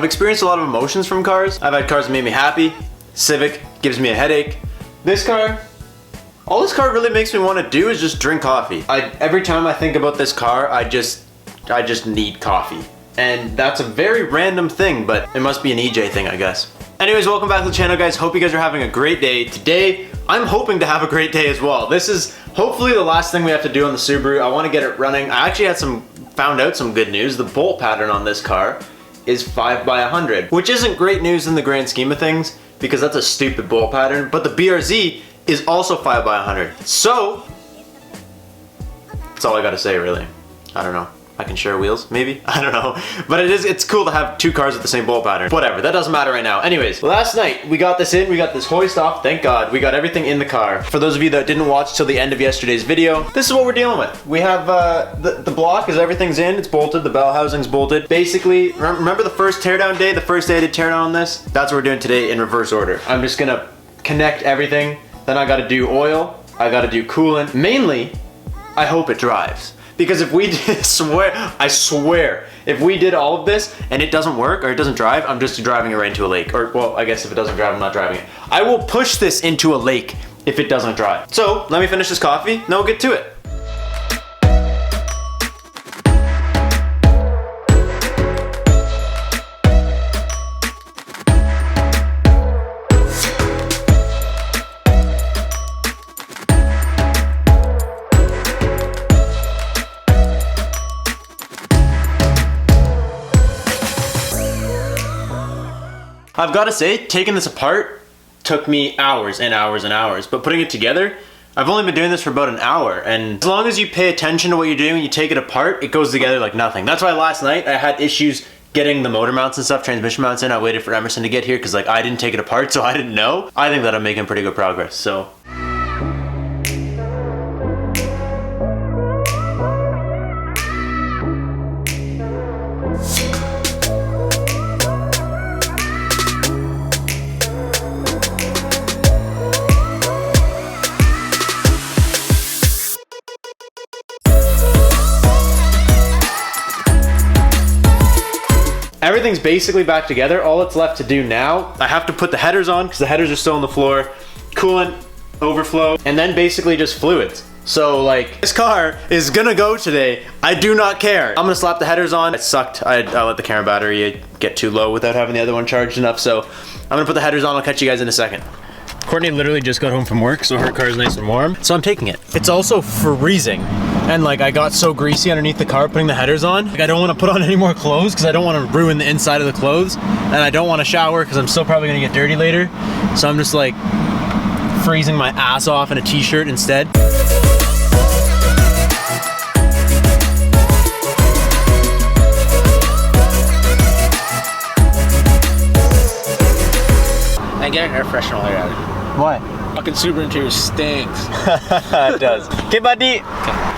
experienced a lot of emotions from cars. I've had cars that made me happy. Civic gives me a headache. This car, all this car really makes me want to do is just drink coffee. Every time I think about this car, I just need coffee. And that's a very random thing, but it must be an EJ thing, I guess. Anyways, welcome back to the channel, guys. Hope you guys are having a great day. Today, I'm hoping to have a great day as well. This is hopefully the last thing we have to do on the Subaru. I want to get it running. I actually found out some good news. The bolt pattern on this car is 5x100, which isn't great news in the grand scheme of things because that's a stupid bolt pattern, but the BRZ is also 5x100. So, that's all I gotta say really. I don't know. I can share wheels, maybe? I don't know. But it's cool to have two cars with the same bolt pattern. Whatever, that doesn't matter right now. Anyways, last night we got this in, we got this hoist off, thank God. We got everything in the car. For those of you that didn't watch till the end of yesterday's video, this is what we're dealing with. We have the block is everything's in, it's bolted, the bell housing's bolted. Basically, remember the first teardown day, the first day I did teardown on this? That's what we're doing today in reverse order. I'm just gonna connect everything, then I gotta do oil, I gotta do coolant. Mainly, I hope it drives. Because if we did, I swear, if we did all of this and it doesn't work or it doesn't drive, I'm just driving it right into a lake. Or, well, I guess if it doesn't drive, I'm not driving it. I will push this into a lake if it doesn't drive. So, let me finish this coffee, then we'll get to it. I've got to say, taking this apart took me hours and hours and hours, but putting it together, I've only been doing this for about an hour, and as long as you pay attention to what you're doing and you take it apart, it goes together like nothing. That's why last night I had issues getting the motor mounts and stuff, transmission mounts in. I waited for Emerson to get here because like I didn't take it apart, so I didn't know. I think that I'm making pretty good progress, so. Everything's basically back together. All that's left to do now, I have to put the headers on because the headers are still on the floor, coolant, overflow, and then basically just fluids. So like, this car is gonna go today. I do not care. I'm gonna slap the headers on. It sucked. I let the camera battery get too low without having the other one charged enough. So I'm gonna put the headers on. I'll catch you guys in a second. Courtney literally just got home from work, so her car is nice and warm. So I'm taking it. It's also freezing. And like I got so greasy underneath the car putting the headers on. Like I don't want to put on any more clothes because I don't want to ruin the inside of the clothes. And I don't want to shower because I'm still probably going to get dirty later. So I'm just like freezing my ass off in a t-shirt instead. I get an air freshener while you're at it. Why? Fucking Subaru interior stinks. It does. Okay, buddy. Okay.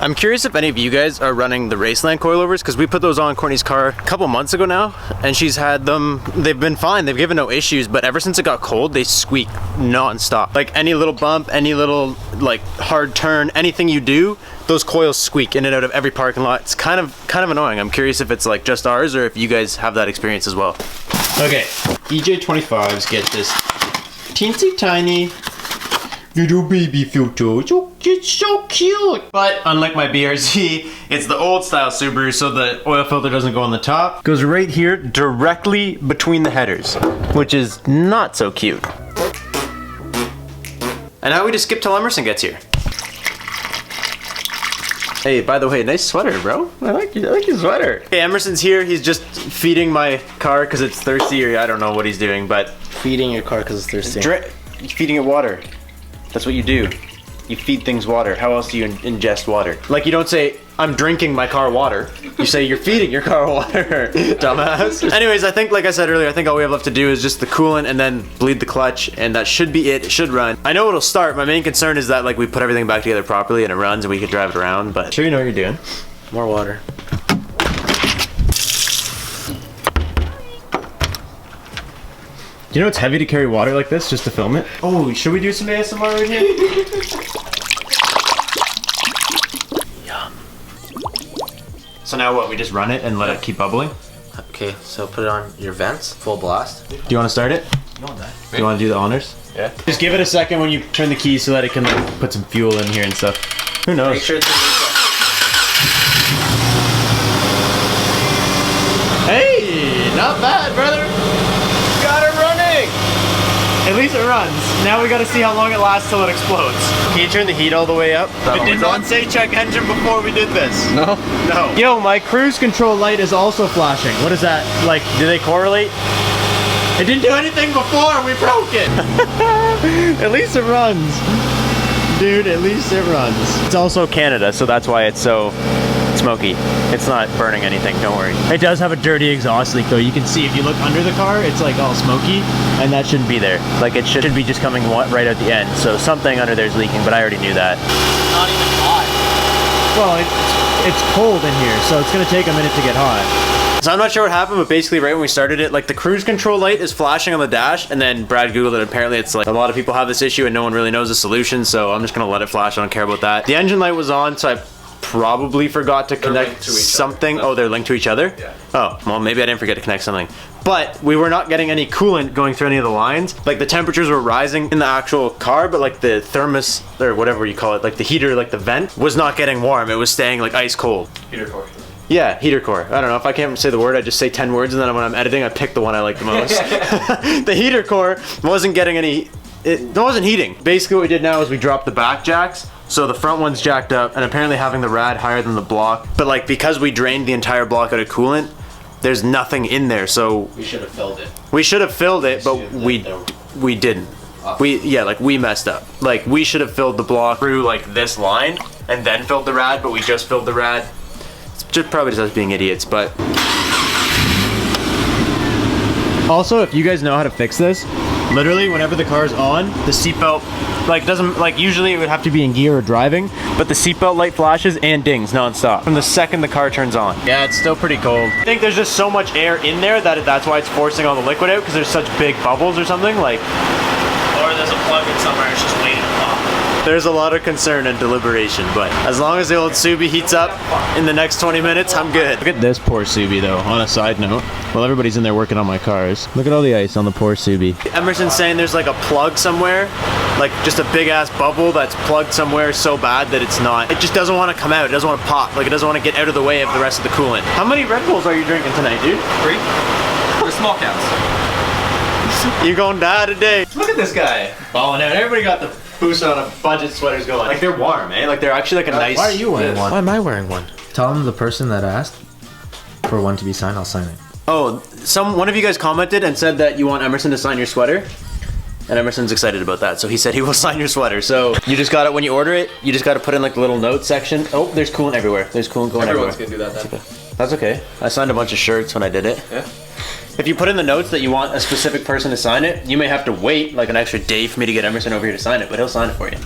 I'm curious if any of you guys are running the Raceland coilovers because we put those on Courtney's car a couple months ago now and she's had them, they've been fine, they've given no issues, but ever since it got cold, they squeak non-stop. Like any little bump, any little like hard turn, anything you do, those coils squeak in and out of every parking lot. It's kind of annoying. I'm curious if it's like just ours or if you guys have that experience as well. Okay, EJ25s get this teensy tiny little baby filter. It's so cute. But unlike my BRZ, it's the old style Subaru, so the oil filter doesn't go on the top. It goes right here, directly between the headers, which is not so cute. And now we just skip till Emerson gets here. Hey, by the way, nice sweater, bro. I like your sweater. Hey, Emerson's here. He's just feeding my car because it's thirsty, or I don't know what he's doing, but Feeding your car because it's thirsty. Feeding it water. That's what you do. You feed things water. How else do you ingest water? Like you don't say, I'm drinking my car water. You say you're feeding your car water, dumbass. Anyways, I think, like I said earlier, I think all we have left to do is just the coolant and then bleed the clutch, and that should be it. It should run. I know it'll start. My main concern is that like we put everything back together properly and it runs and we could drive it around, but sure you know what you're doing. More water. Do you know it's heavy to carry water like this just to film it? Oh, should we do some ASMR right here? So now what? We just run it and let it keep bubbling? Okay, so put it on your vents, full blast. Do you want to start it? You want that? Do you want to do the honors? Yeah. Just give it a second when you turn the key so that it can like, put some fuel in here and stuff. Who knows? Make sure it's Hey, not bad, brother. Got it running. At least it runs. Now we got to see how long it lasts till it explodes. Can you turn the heat all the way up? It did not say check engine before we did this. No? No. Yo, my cruise control light is also flashing. What is that? Like, do they correlate? It didn't do anything before. We broke it. At least it runs. Dude, at least it runs. It's also Canada, so that's why it's so smoky. It's not burning anything, don't worry. It does have a dirty exhaust leak though. You can see if you look under the car, it's like all smoky, and that shouldn't be there. Like it should be just coming right at the end. So something under there is leaking, but I already knew that. not even hot. Well, it's cold in here, so it's gonna take a minute to get hot. So I'm not sure what happened, but basically right when we started it, like the cruise control light is flashing on the dash, and then Brad Googled it. Apparently it's like a lot of people have this issue and no one really knows the solution, so I'm just gonna let it flash. I don't care about that. The engine light was on, so I probably forgot to connect something. Oh, they're linked to each other? Yeah. Oh, well maybe I didn't forget to connect something. But we were not getting any coolant going through any of the lines. Like the temperatures were rising in the actual car, but like the thermos, or whatever you call it, like the heater, like the vent, was not getting warm. It was staying like ice cold. Heater core. Yeah, heater core. I don't know, if I can't say the word, I just say 10 words, and then when I'm editing, I pick the one I like the most. The heater core wasn't getting any, it wasn't heating. Basically what we did now is we dropped the back jacks, so the front one's jacked up, and apparently having the rad higher than the block. But like, because we drained the entire block out of coolant, there's nothing in there, so... We should have filled it. We should have filled it, but we didn't. We messed up. Like, we should have filled the block through like this line, and then filled the rad, but we just filled the rad. Just probably just us being idiots, but... Also, if you guys know how to fix this, literally whenever the car's on, the seatbelt, like doesn't, like usually it would have to be in gear or driving, but the seatbelt light flashes and dings non-stop from the second the car turns on. Yeah, it's still pretty cold. I think there's just so much air in there that that's why it's forcing all the liquid out, because there's such big bubbles or something, like... Or there's a plug in somewhere, it's just waiting to pop. There's a lot of concern and deliberation, but as long as the old Subi heats up in the next 20 minutes, I'm good. Look at this poor Subi though, on a side note. Well, everybody's in there working on my cars. Look at all the ice on the poor Subi. Emerson's saying there's like a plug somewhere, like just a big ass bubble that's plugged somewhere so bad that it's not, it just doesn't want to come out, it doesn't want to pop, like it doesn't want to get out of the way of the rest of the coolant. How many Red Bulls are you drinking tonight, dude? 3. They're small cans. You gonna die today. Look at this guy balling out. Everybody got the boost on a budget sweaters going. Like they're warm, eh? Like they're actually like a nice... Why are you wearing one? Why am I wearing one? Tell them the person that asked for one to be signed, I'll sign it. Oh, one of you guys commented and said that you want Emerson to sign your sweater. And Emerson's excited about that, so he said he will sign your sweater. So you just got it when you order it. You just got to put in like the little note section. Oh, there's coolant everywhere. There's coolant going everywhere. Everyone's gonna do that then. That's okay. I signed a bunch of shirts when I did it. Yeah. If you put in the notes that you want a specific person to sign it, you may have to wait like an extra day for me to get Emerson over here to sign it, but he'll sign it for you.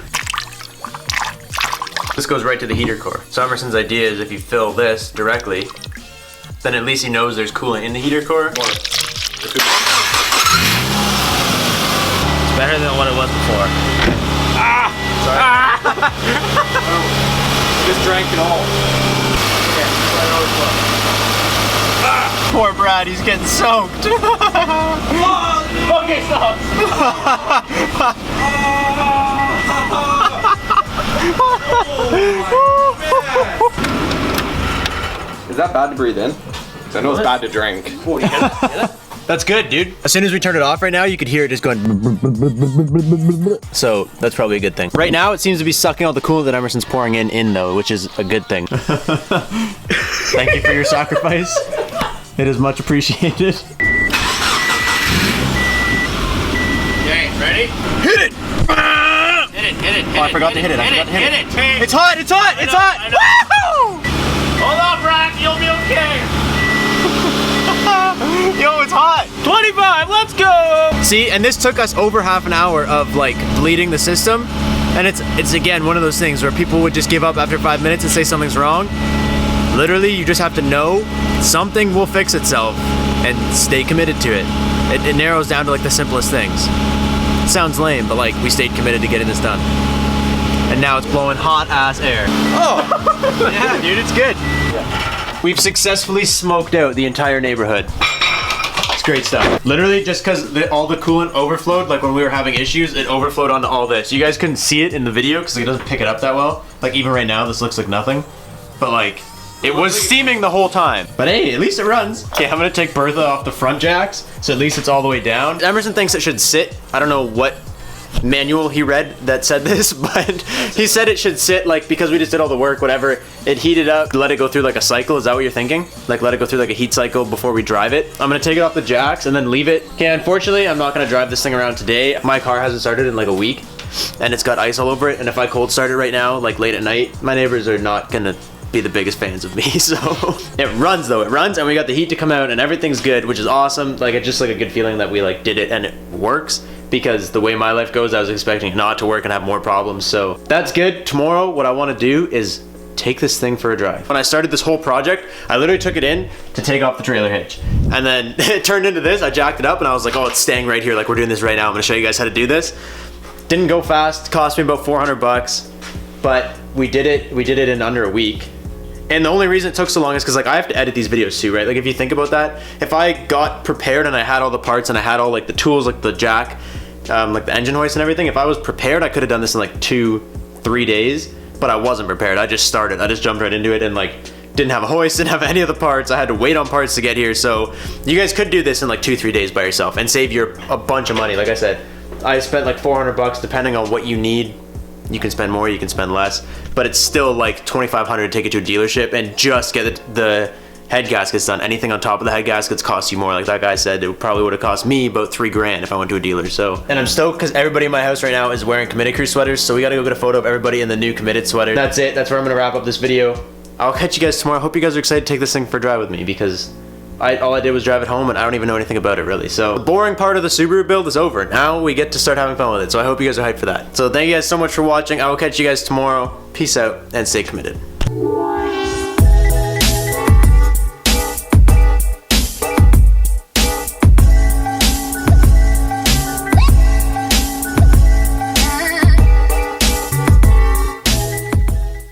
This goes right to the heater core. So Emerson's idea is if you fill this directly, then at least he knows there's coolant in the heater core. It's better than what it was before. Ah! Sorry. Ah! Just drank it all. Yeah, so I know it's well. Ah! Poor Brad, he's getting soaked. Okay, stop. Is that bad to breathe in? Because I know it's bad to drink. That's good, dude. As soon as we turn it off right now, you could hear it just going. So that's probably a good thing. Right now, it seems to be sucking all the coolant that Emerson's pouring in though, which is a good thing. Thank you for your sacrifice. It is much appreciated. Okay, ready? Hit it! Hit it. Oh, I forgot to hit it. I forgot to hit it. Hit it. It's hot! It's hot! It's hot! Woo! Hold on, Brock, you'll be okay. Yo, it's hot! 25, let's go! See, and this took us over half an hour of like bleeding the system. And it's again one of those things where people would just give up after 5 minutes and say something's wrong. Literally, you just have to know something will fix itself and stay committed to it. It narrows down to like the simplest things. It sounds lame, but like we stayed committed to getting this done. And now it's blowing hot ass air. Oh! Yeah, dude, it's good. We've successfully smoked out the entire neighborhood. It's great stuff. Literally, just because all the coolant overflowed, like when we were having issues, it overflowed onto all this. You guys couldn't see it in the video because it doesn't pick it up that well. Like even right now, this looks like nothing. But like, it was steaming the whole time. But hey, at least it runs. Okay, I'm gonna take Bertha off the front jacks, so at least it's all the way down. Emerson thinks it should sit. I don't know what manual he read that said this, but he said it should sit, like, because we just did all the work, whatever, it heated up, let it go through like a cycle. Is that what you're thinking? Like let it go through like a heat cycle before we drive it? I'm gonna take it off the jacks and then leave it. Okay, unfortunately, I'm not gonna drive this thing around today. My car hasn't started in like a week and it's got ice all over it, and if I cold start it right now, like late at night, my neighbors are not gonna be the biggest fans of me. So it runs though, it runs, and we got the heat to come out and everything's good, which is awesome. Like it's just like a good feeling that we like did it and it works, because the way my life goes, I was expecting it not to work and have more problems. So that's good. Tomorrow what I want to do is take this thing for a drive. When I started this whole project, I literally took it in to take off the trailer hitch, and then it turned into this. I jacked it up and I was like, oh, it's staying right here, like we're doing this right now. I'm gonna show you guys how to do this. Didn't go fast, cost me about 400 bucks, but we did it in under a week. And the only reason it took so long is because like I have to edit these videos too, right? Like if you think about that, if I got prepared and I had all the parts and I had all like the tools, like the jack, like the engine hoist and everything, if I was prepared, I could have done this in like 2-3 days, but I wasn't prepared. I just started, I just jumped right into it and like didn't have a hoist, didn't have any of the parts. I had to wait on parts to get here. So you guys could do this in like 2-3 days by yourself and save a bunch of money. Like I said, I spent like 400 bucks depending on what you need. You can spend more, you can spend less, but it's still like 2,500 to take it to a dealership and just get the head gaskets done. Anything on top of the head gaskets costs you more. Like that guy said, it probably would have cost me about $3 grand if I went to a dealer. So, and I'm stoked because everybody in my house right now is wearing Committed Crew sweaters, so we gotta go get a photo of everybody in the new Committed sweater. That's it, that's where I'm gonna wrap up this video. I'll catch you guys tomorrow. I hope you guys are excited to take this thing for a drive with me, because all I did was drive it home and I don't even know anything about it really. So the boring part of the Subaru build is over. Now we get to start having fun with it. So I hope you guys are hyped for that. So thank you guys so much for watching. I will catch you guys tomorrow. Peace out and stay committed.